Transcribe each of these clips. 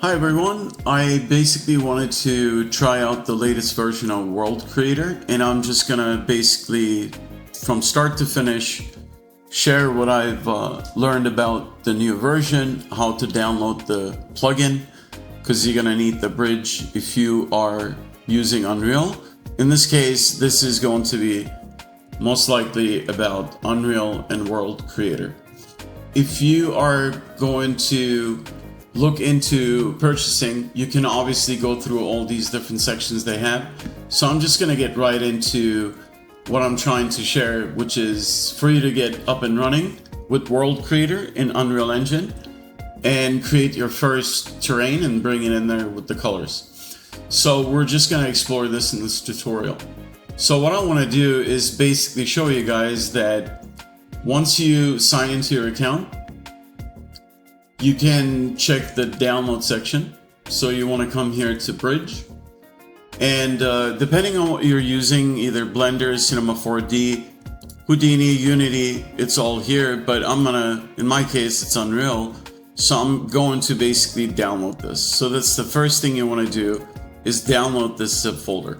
Hi everyone, I basically wanted to try out the latest version of World Creator, and I'm just gonna basically from start to finish share what I've learned about the new version, how to download the plugin, because you're gonna need the bridge if you are using Unreal. In this case, this is going to be most likely about Unreal and World Creator. If you are going to look into purchasing, you can obviously go through all these different sections they have. So I'm just gonna get right into what I'm trying to share, which is for you to get up and running with World Creator in Unreal Engine and create your first terrain and bring it in there with the colors. So we're just gonna explore this in this tutorial. So what I wanna do is basically show you guys that once you sign into your account, you can check the download section. So you want to come here to Bridge, and depending on what you're using, either Blender, Cinema 4D, Houdini, Unity, it's all here, but in my case, it's Unreal. So I'm going to basically download this. So that's the first thing you want to do, is download this zip folder.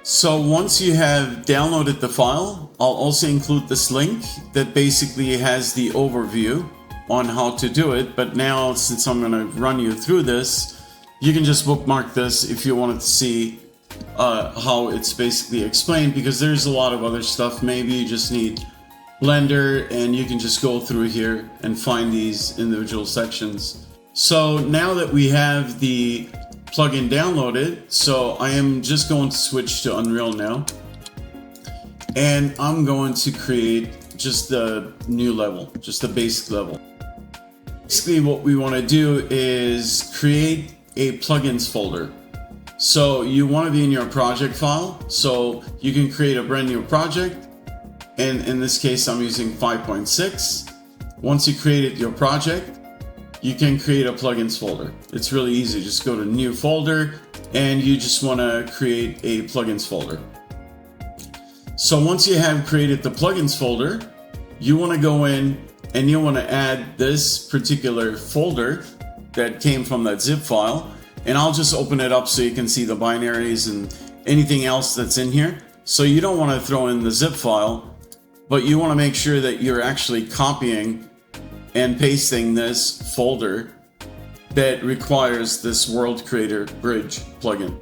So once you have downloaded the file, I'll also include this link that basically has the overview on how to do it. But now, since I'm going to run you through this, you can just bookmark this if you wanted to see how it's basically explained, because there's a lot of other stuff. Maybe you just need Blender and you can just go through here and find these individual sections. So now that we have the plugin downloaded, so I am just going to switch to Unreal now, and I'm going to create just the new level, just the basic level. Basically what we want to do is create a plugins folder. So you want to be in your project file, so you can create a brand new project, and in this case I'm using 5.6. Once you created your project, you can create a plugins folder. It's really easy. Just go to new folder and you just want to create a plugins folder. So once you have created the plugins folder, you want to go in and you want to add this particular folder that came from that zip file. And I'll just open it up so you can see the binaries and anything else that's in here. So you don't want to throw in the zip file, but you want to make sure that you're actually copying and pasting this folder that requires this World Creator Bridge plugin.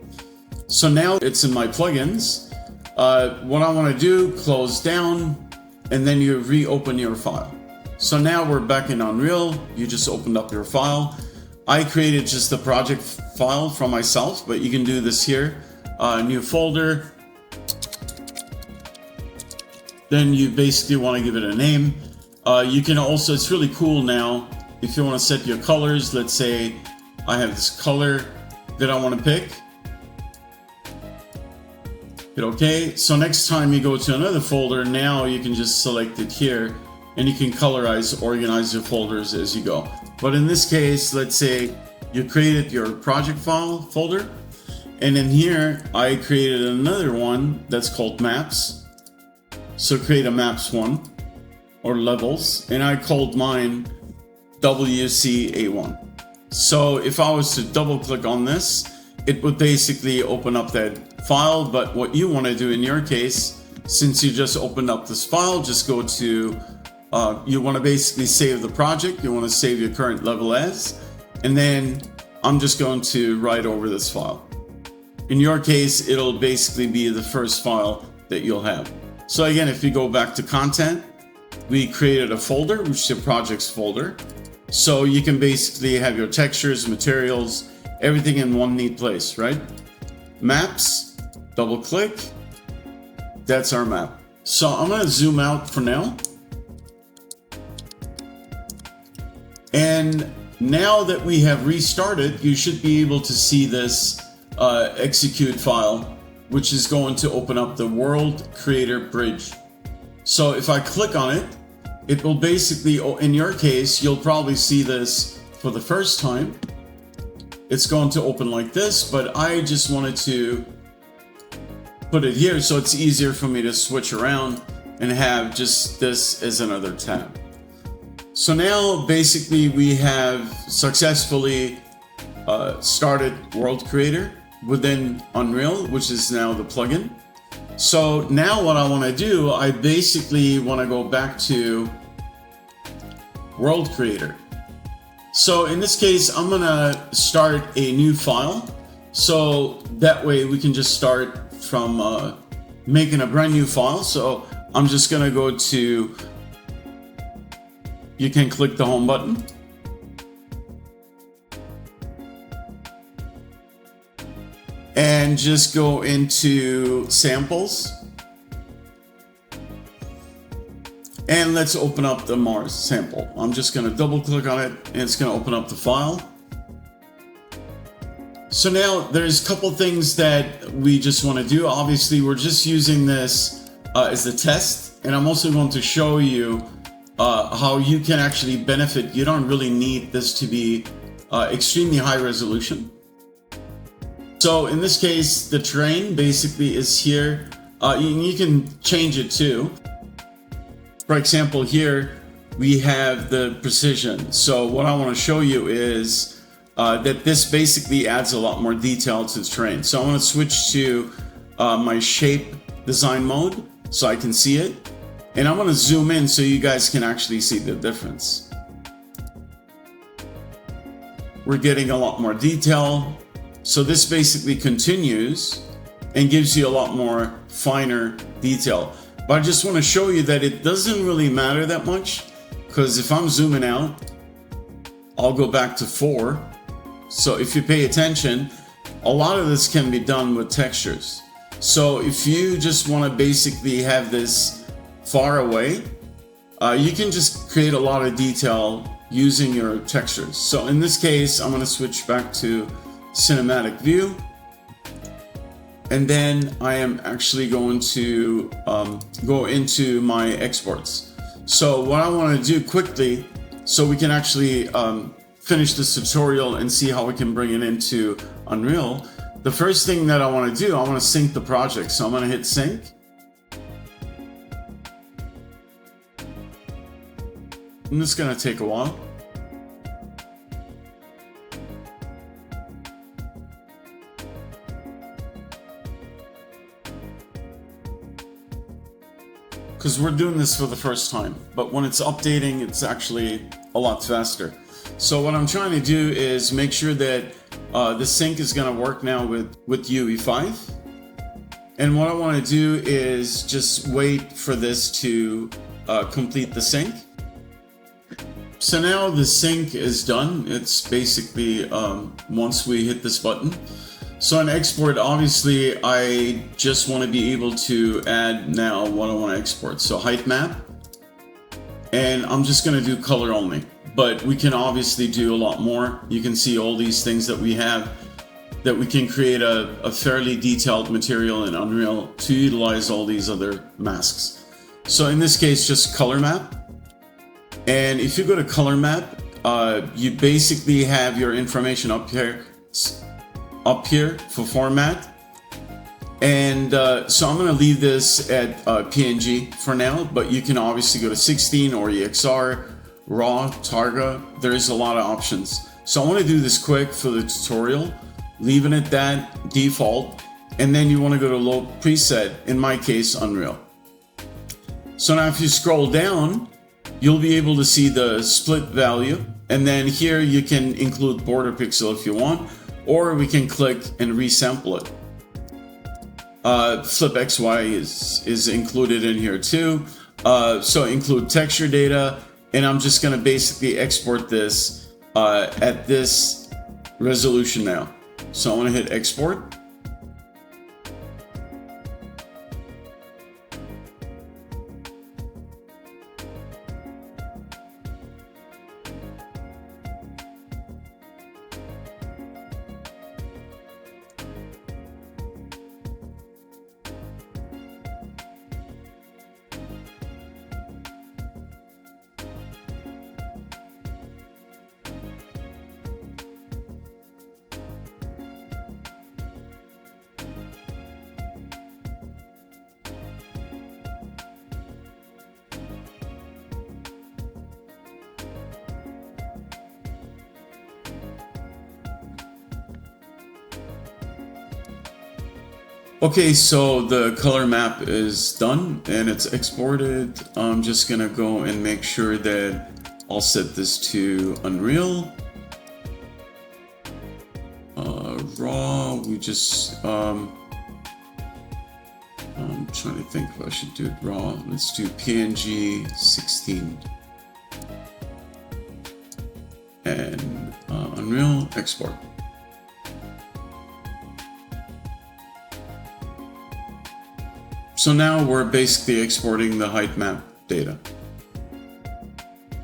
So now it's in my plugins. What I want to do, close down, and then you reopen your file. So now we're back in Unreal. You just opened up your file. I created just the project file from myself, but you can do this here. New folder. Then you basically want to give it a name. You can also, it's really cool now, if you want to set your colors. Let's say I have this color that I want to pick. Hit OK. So next time you go to another folder, now you can just select it here and you can colorize, organize your folders as you go. But in this case, let's say you created your project file folder, and in here I created another one that's called maps. So create a maps one, or levels, and I called mine WCA1. So if I was to double click on this, it would basically open up that file. But what you want to do in your case, since you just opened up this file, just go to, you want to basically save the project, you want to save your current level as, and then I'm just going to write over this file. In your case, it'll basically be the first file that you'll have. So again, if you go back to content, we created a folder, which is your projects folder. So you can basically have your textures, materials, everything in one neat place, right? Maps, double click. That's our map. So I'm going to zoom out for now. And now that we have restarted, you should be able to see this execute file, which is going to open up the World Creator Bridge. So if I click on it, it will basically, in your case, you'll probably see this for the first time. It's going to open like this, but I just wanted to put it here so it's easier for me to switch around and have just this as another tab. So now basically we have successfully started World Creator within Unreal, which is now the plugin. So now what I want to do, I basically want to go back to World Creator. So in this case, I'm going to start a new file. So that way we can just start from making a brand new file. So I'm just going to go to, you can click the home button. And just go into samples. And let's open up the Mars sample. I'm just going to double click on it and it's going to open up the file. So now there's a couple things that we just want to do. Obviously, we're just using this as a test. And I'm also going to show you how you can actually benefit. You don't really need this to be extremely high resolution. So in this case, the terrain basically is here. You can change it too. For example, here we have the precision. So what I want to show you is that this basically adds a lot more detail to the terrain. So I'm going to switch to my shape design mode so I can see it. And I'm going to zoom in so you guys can actually see the difference. We're getting a lot more detail. So this basically continues and gives you a lot more finer detail. But I just want to show you that it doesn't really matter that much, because if I'm zooming out, I'll go back to 4. So if you pay attention, a lot of this can be done with textures. So if you just want to basically have this far away, you can just create a lot of detail using your textures. So in this case, I'm going to switch back to cinematic view, and then I am actually going to go into my exports. So what I want to do quickly, so we can actually finish this tutorial and see how we can bring it into Unreal. The first thing that I want to do, I want to sync the project. So I'm going to hit sync. And this is going to take a while. Because we're doing this for the first time, but when it's updating, it's actually a lot faster. So what I'm trying to do is make sure that the sync is going to work now with UE5. And what I want to do is just wait for this to complete the sync. So now the sync is done. It's basically once we hit this button. So in export, obviously, I just want to be able to add now what I want to export. So height map, and I'm just going to do color only, but we can obviously do a lot more. You can see all these things that we have, that we can create a fairly detailed material in Unreal to utilize all these other masks. So in this case, just color map. And if you go to color map, you basically have your information up here for format. And so I'm going to leave this at PNG for now, but you can obviously go to 16 or EXR, RAW, Targa. There's a lot of options. So I want to do this quick for the tutorial, leaving it that default, and then you want to go to load preset, in my case, Unreal. So now if you scroll down, you'll be able to see the split value, and then here you can include border pixel if you want, or we can click and resample it. Flip XY is included in here too. So include texture data, and I'm just going to basically export this at this resolution now. So I want to hit export. Okay, so the color map is done and it's exported. I'm just gonna go and make sure that I'll set this to Unreal. Raw, we just, I'm trying to think if I should do it raw. Let's do PNG 16. And Unreal, export. So now we're basically exporting the height map data.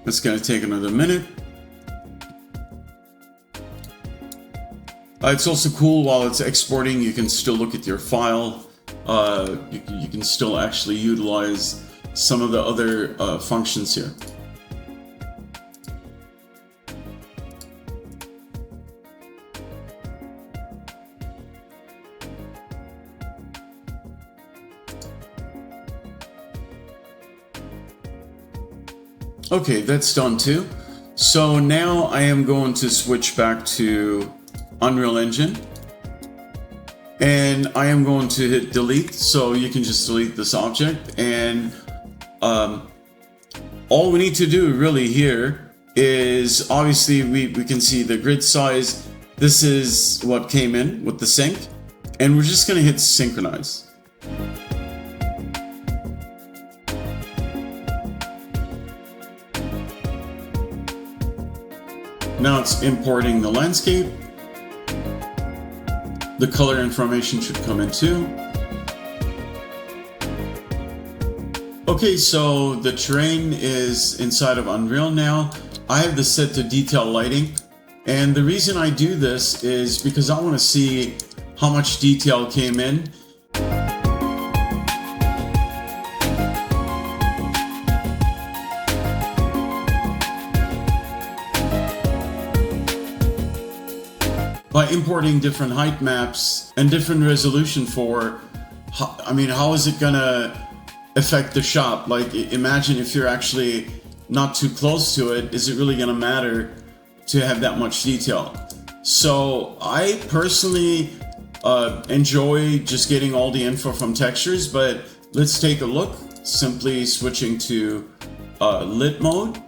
It's going to take another minute. It's also cool while it's exporting, you can still look at your file. You can still actually utilize some of the other functions here. Okay, that's done too. So now I am going to switch back to Unreal Engine. And I am going to hit delete, so you can just delete this object. And all we need to do really here is, obviously we can see the grid size. This is what came in with the sync. And we're just gonna hit synchronize. Now it's importing the landscape. The color information should come in too. Okay, so the terrain is inside of Unreal now. I have this set to detail lighting. And the reason I do this is because I want to see how much detail came in. By importing different height maps and different resolution for, how is it gonna affect the shot? Like, imagine if you're actually not too close to it, is it really gonna matter to have that much detail? So I personally enjoy just getting all the info from textures, but let's take a look, simply switching to lit mode.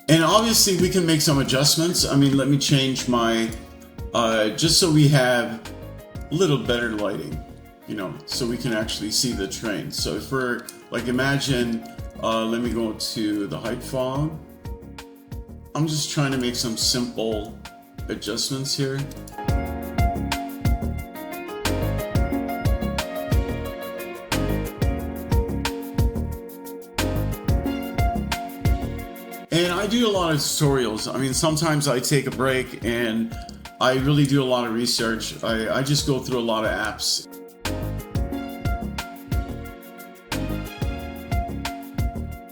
And obviously we can make some adjustments. Let me change my just so we have a little better lighting, so we can actually see the terrain. So if we're like, imagine, let me go to the height fog. I'm just trying to make some simple adjustments here. And I do a lot of tutorials. Sometimes I take a break and I really do a lot of research. I just go through a lot of apps.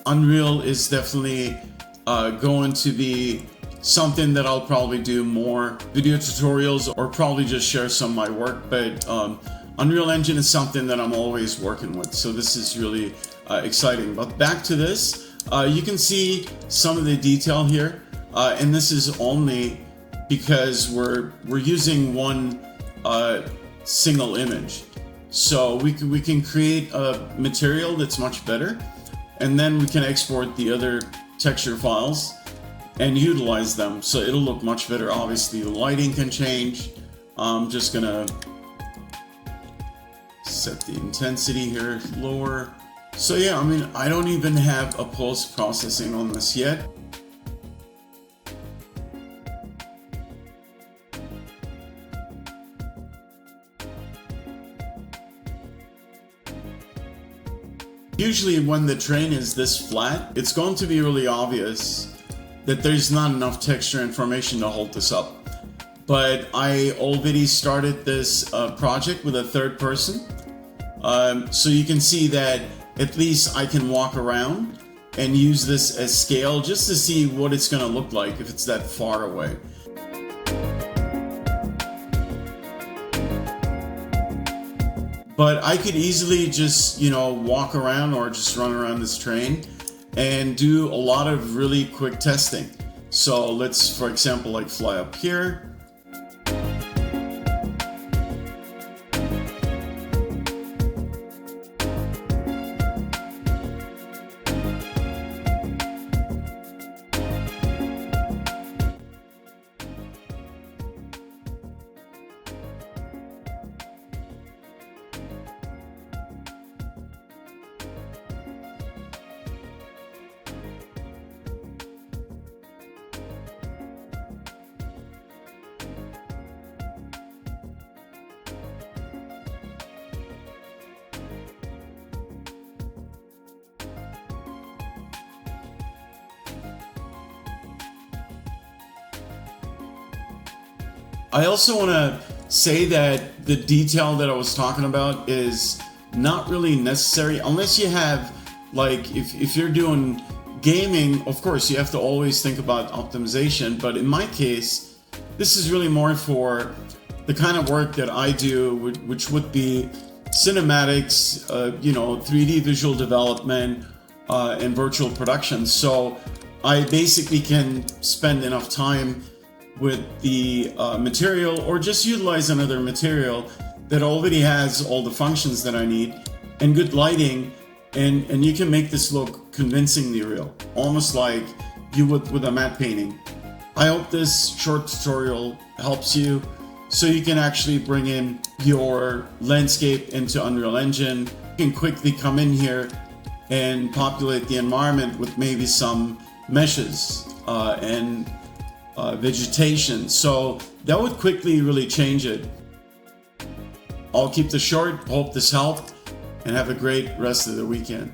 Unreal is definitely going to be something that I'll probably do more video tutorials or probably just share some of my work. But Unreal Engine is something that I'm always working with. So this is really exciting. But back to this, you can see some of the detail here. And this is only because we're using one single image. So we can create a material that's much better, and then we can export the other texture files and utilize them, so it'll look much better. Obviously the lighting can change. I'm just gonna set the intensity here lower. So yeah, I don't even have a post-processing on this yet. Usually when the terrain is this flat, it's going to be really obvious that there's not enough texture information to hold this up. But I already started this project with a third person. So you can see that at least I can walk around and use this as scale just to see what it's going to look like if it's that far away. But I could easily just, walk around or just run around this terrain and do a lot of really quick testing. So let's, for example, like fly up here. I also want to say that the detail that I was talking about is not really necessary unless you have, like, if you're doing gaming, of course you have to always think about optimization, but in my case this is really more for the kind of work that I do, which would be cinematics, 3D visual development, and virtual production. So I basically can spend enough time with the material, or just utilize another material that already has all the functions that I need and good lighting, and you can make this look convincingly real, almost like you would with a matte painting. I hope this short tutorial helps you, so you can actually bring in your landscape into Unreal Engine. You can quickly come in here and populate the environment with maybe some meshes and vegetation. So that would quickly really change it. I'll keep this short. Hope this helped, and have a great rest of the weekend.